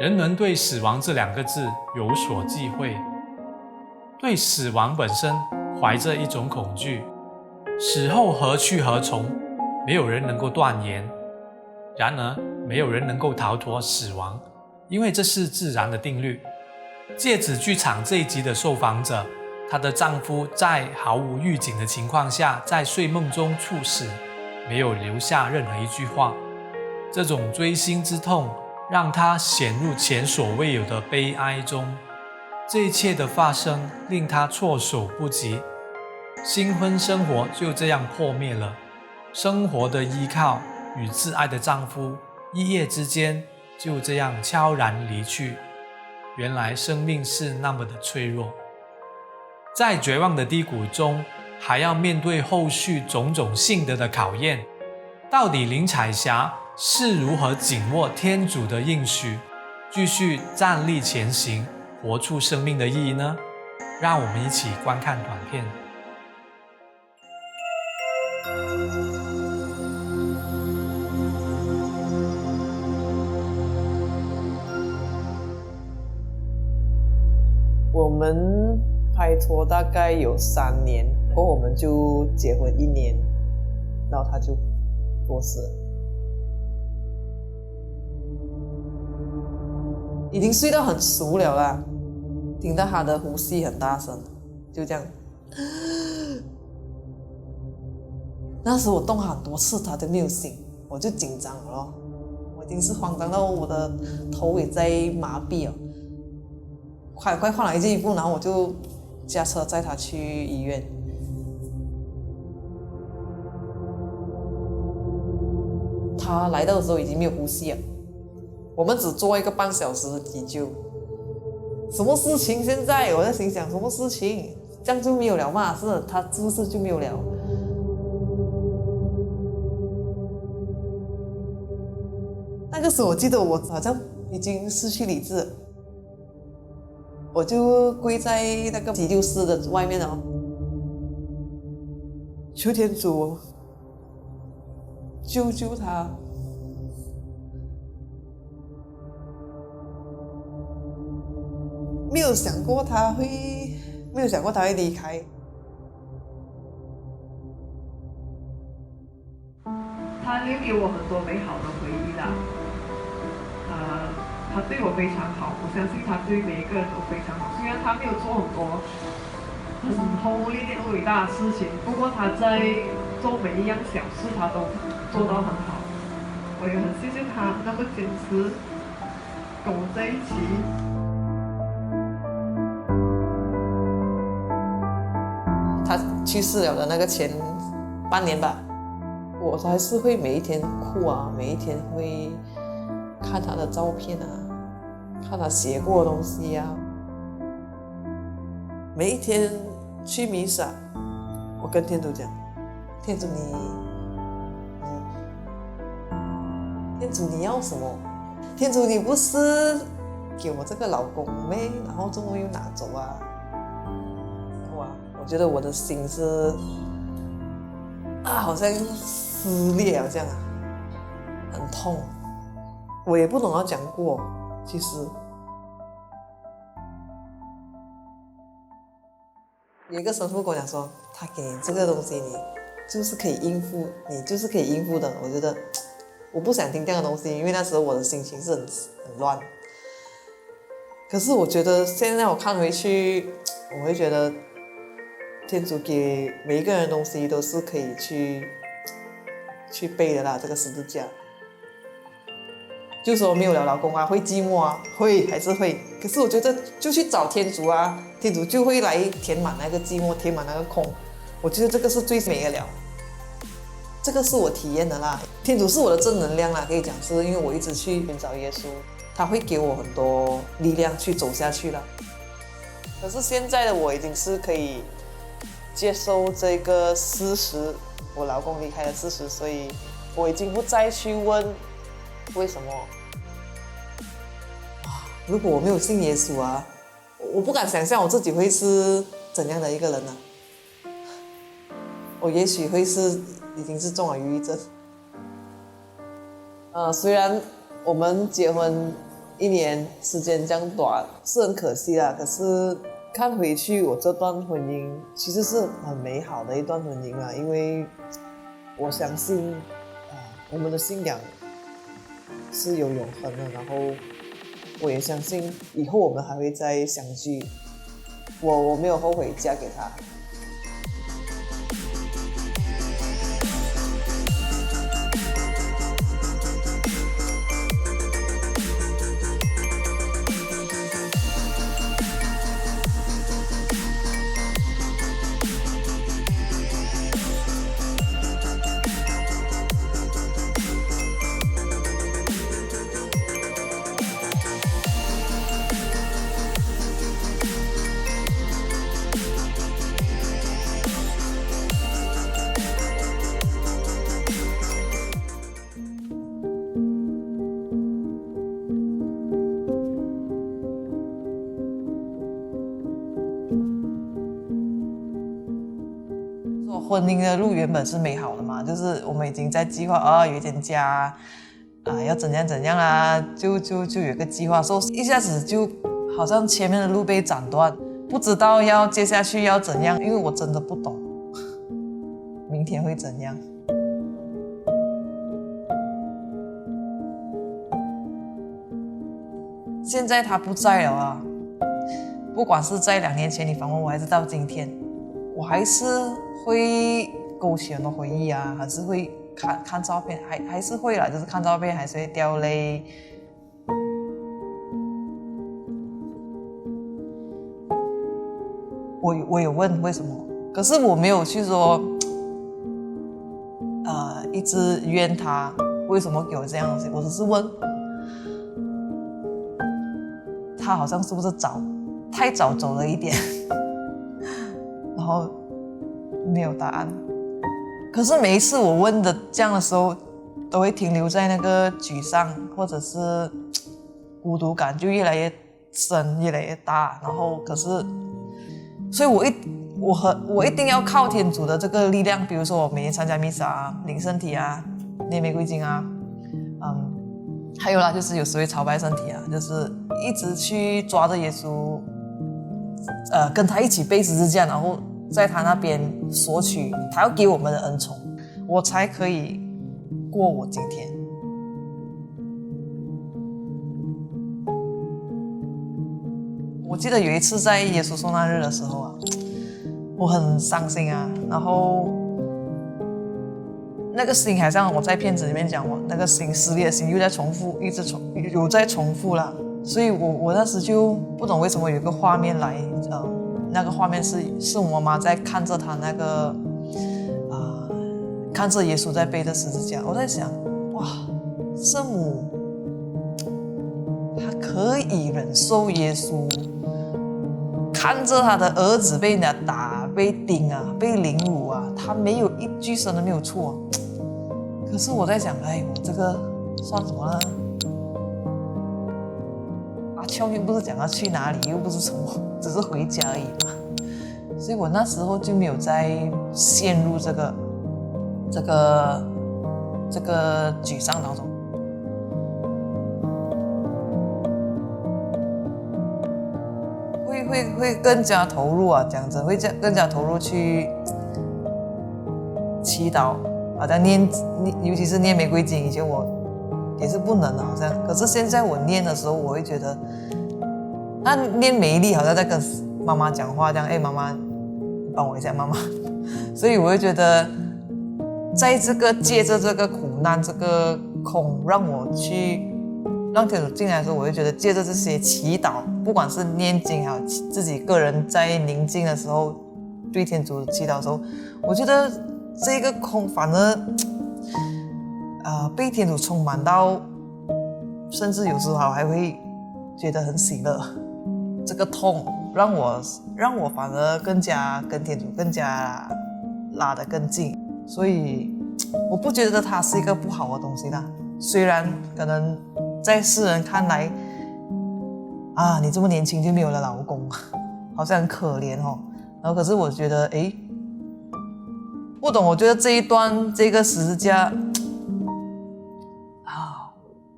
人们对死亡这两个字有所忌讳，对死亡本身怀着一种恐惧。死后何去何从，没有人能够断言。然而，没有人能够逃脱死亡，因为这是自然的定律。芥子剧场这一集的受访者，她的丈夫在毫无预警的情况下在睡梦中猝死，没有留下任何一句话。这种锥心之痛让她陷入前所未有的悲哀中。这一切的发生令她措手不及，新婚生活就这样破灭了，生活的依靠与挚爱的丈夫一夜之间就这样悄然离去。原来生命是那么的脆弱，在绝望的低谷中还要面对后续种种信德的考验。到底林彩霞是如何紧握天主的应许，继续站立前行，活出生命的意义呢？让我们一起观看短片。我们拍拖大概有3年，然后我们就结婚1年，然后他就过世了。已经睡到很熟了啦，听到他的呼吸很大声，就这样。那时我动很多次，他都没有醒，我就紧张了咯。我已经是慌张到我的头也在麻痹了。快换了一件衣服，然后我就驾车载他去医院。他来到的时候已经没有呼吸了，我们只做1个半小时的急救。什么事情？现在我在心想什么事情？这样就没有了嘛？是他是不是就没有了？那个时候我记得我好像已经失去理智了。我就跪在那个急救室的外面哦，求天主救救他。没有想过他会离开。他留给我很多美好的回忆啦。他对我非常好，我相信他对每一个人都非常好。虽然他没有做很多很轰烈的伟大的事情，不过他在做每一样小事，他都做到很好。我也很谢谢他那么坚持跟我在一起。他去世了的那个前半年吧，我还是会每一天哭啊，每一天会看他的照片啊，看他写过的东西啊。每一天去弥撒，我跟天主讲，天主你要什么？天主你不是给我这个老公咩？然后终于又拿走啊！哇，我觉得我的心是好像撕裂了这样啊，很痛。我也不懂要讲过，其实有一个神父跟我讲说，他给你这个东西，你就是可以应付，的。我觉得我不想听这样的东西，因为那时候我的心情是很乱。可是我觉得现在我看回去，我会觉得天主给每一个人的东西都是可以去背的啦，这个十字架。就说没有了老公啊，会寂寞啊，还是会。可是我觉得就去找天主啊，天主就会来填满那个寂寞，填满那个空。我觉得这个是最美的了，这个是我体验的啦。天主是我的正能量啦，可以讲是因为我一直去寻找耶稣，他会给我很多力量去走下去了。可是现在的我已经是可以接受这个事实，我老公离开的事实，所以我已经不再去问为什么。如果我没有信耶稣啊，我不敢想象我自己会是怎样的一个人呢？我也许会是已经是中了抑郁症。虽然我们结婚1年时间这样短是很可惜啦。可是看回去，我这段婚姻其实是很美好的一段婚姻啦，因为我相信我们的信仰是有永恒的，然后我也相信以后我们还会再相聚。我没有后悔嫁给他。婚姻的路原本是美好的嘛，就是我们已经在计划有一间家要怎样怎样啊，就有一个计划，所以一下子就好像前面的路被斩断，不知道要接下去要怎样，因为我真的不懂明天会怎样。现在他不在了啊，不管是在2年前你访问我，还是到今天，我还是会勾起很多回忆啊，还是会看照片，还是会啦，就是看照片还是会掉泪。我有问为什么，可是我没有去说，一直怨他为什么给我这样的东西，我只是问，他好像是不是太早走了一点，然后没有答案。可是每一次我问的这样的时候，都会停留在那个沮丧或者是孤独感就越来越深，越来越大。然后可是，所以我一定要靠天主的这个力量，比如说我每天参加弥撒啊、领圣体啊、念玫瑰经啊，还有啦，就是有时会朝拜圣体啊，就是一直去抓着耶稣，跟他一起背十字架，然后在他那边索取他要给我们的恩宠，我才可以过我今天。我记得有一次在耶稣受难日的时候啊，我很伤心啊，然后那个心好像我在片子里面讲，我那个心撕裂的心又在重复，有在重复啦，所以我那时就不懂为什么有一个画面来，那个画面是我妈妈在看着她那个看着耶稣在背着十字架，我在想，哇，圣母她可以忍受耶稣看着他的儿子被人家打、被钉啊、被凌辱啊，他没有一句声都没有错。可是我在想，我这个算什么呢？阿秋又不是讲要去哪里，又不是只是回家而已嘛。所以我那时候就没有再陷入这个沮丧当中。会更加投入啊，这样子会更加投入去祈祷，好像尤其是念玫瑰经，以前我也是不能的，好像，可是现在我念的时候，我会觉得，念每一粒好像在跟妈妈讲话这样，妈妈，帮我一下，妈妈，所以我会觉得，在借着这个苦难，这个空，让天主进来的时候，我会觉得借着这些祈祷，不管是念经还有自己个人在宁静的时候对天主祈祷的时候，我觉得这个空反而被天主充满到，甚至有时候还会觉得很喜乐。这个痛让我反而更加跟天主更加拉得更近，所以我不觉得它是一个不好的东西啦。虽然可能在世人看来，你这么年轻就没有了老公，好像很可怜哦。然后可是我觉得，不懂，我觉得这个十字架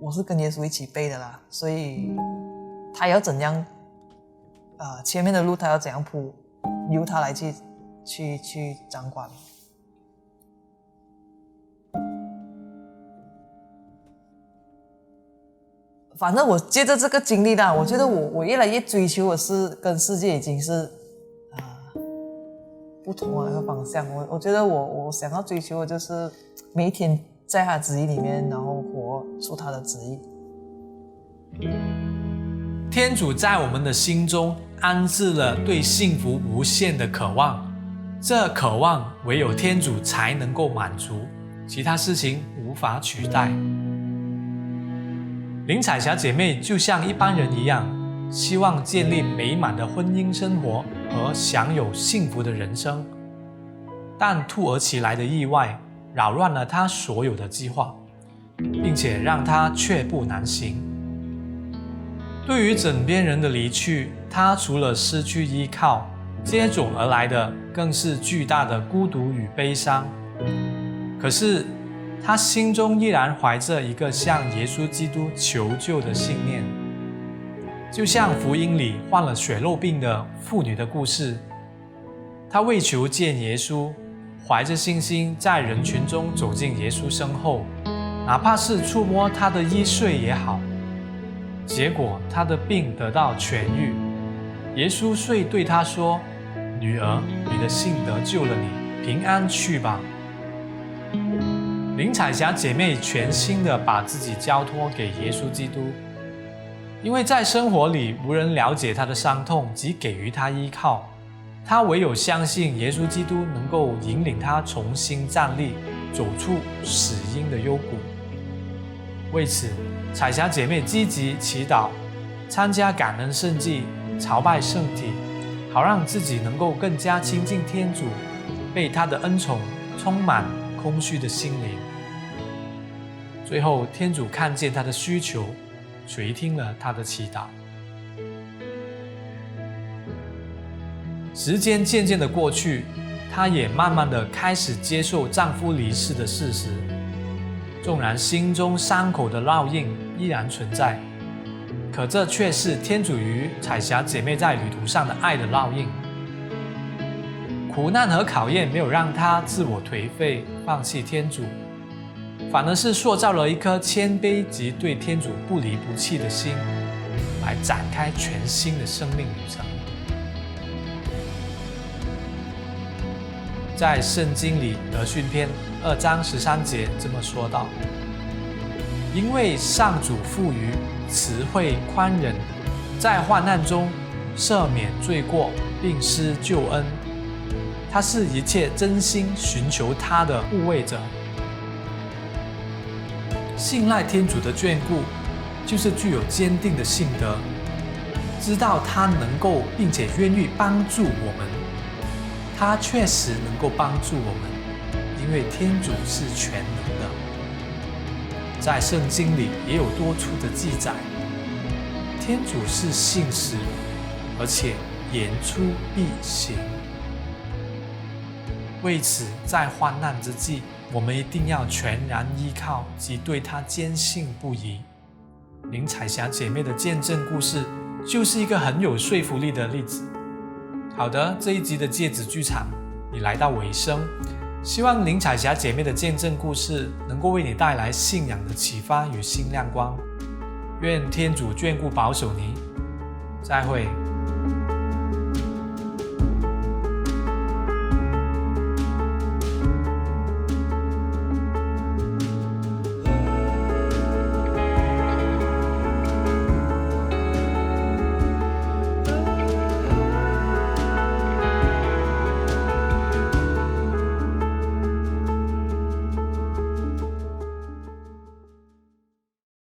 我是跟耶稣一起背的啦，所以他要怎样前面的路他要怎样铺，由他来去掌管。反正我借着这个经历啦，我觉得我越来越追求的是跟世界已经是不同的一个方向。我觉得我想要追求的就是每一天在他的旨意里面，然后活出他的旨意。天主在我们的心中安置了对幸福无限的渴望，这渴望唯有天主才能够满足，其他事情无法取代。林彩霞姐妹就像一般人一样，希望建立美满的婚姻生活和享有幸福的人生，但突如其来的意外扰乱了她所有的计划，并且让她却步难行。对于枕边人的离去，她除了失去依靠，接踵而来的更是巨大的孤独与悲伤。可是他心中依然怀着一个向耶稣基督求救的信念，就像福音里患了血肉病的妇女的故事。她为求见耶稣，怀着信心在人群中走进耶稣身后，哪怕是触摸他的衣穗也好。结果她的病得到痊愈，耶稣遂对她说：“女儿，你的信得救了你，平安去吧。”林彩霞姐妹全心地把自己交托给耶稣基督，因为在生活里无人了解她的伤痛及给予她依靠，她唯有相信耶稣基督能够引领她重新站立，走出死荫的幽谷。为此，彩霞姐妹积极祈祷，参加感恩圣祭，朝拜圣体，好让自己能够更加亲近天主，被他的恩宠充满空虚的心灵。最后，天主看见他的需求，垂听了他的祈祷。时间渐渐的过去，她也慢慢的开始接受丈夫离世的事实。纵然心中伤口的烙印依然存在，可这却是天主与彩霞姐妹在旅途上的爱的烙印。苦难和考验没有让她自我颓废，放弃天主，反而是塑造了一颗谦卑及对天主不离不弃的心，来展开全新的生命旅程。在圣经里得训篇2章13节这么说道：因为上主富于慈惠宽仁，在患难中赦免罪过，并施救恩。他是一切真心寻求他的护卫者。信赖天主的眷顾，就是具有坚定的信德，知道他能够并且愿意帮助我们。他确实能够帮助我们，因为天主是全能的。在圣经里也有多处的记载，天主是信实，而且言出必行。为此，在患难之际，我们一定要全然依靠及对他坚信不疑。林彩霞姐妹的见证故事就是一个很有说服力的例子。好的，这一集的芥子剧场已来到尾声，希望林彩霞姐妹的见证故事能够为你带来信仰的启发与新亮光。愿天主眷顾保守你，再会。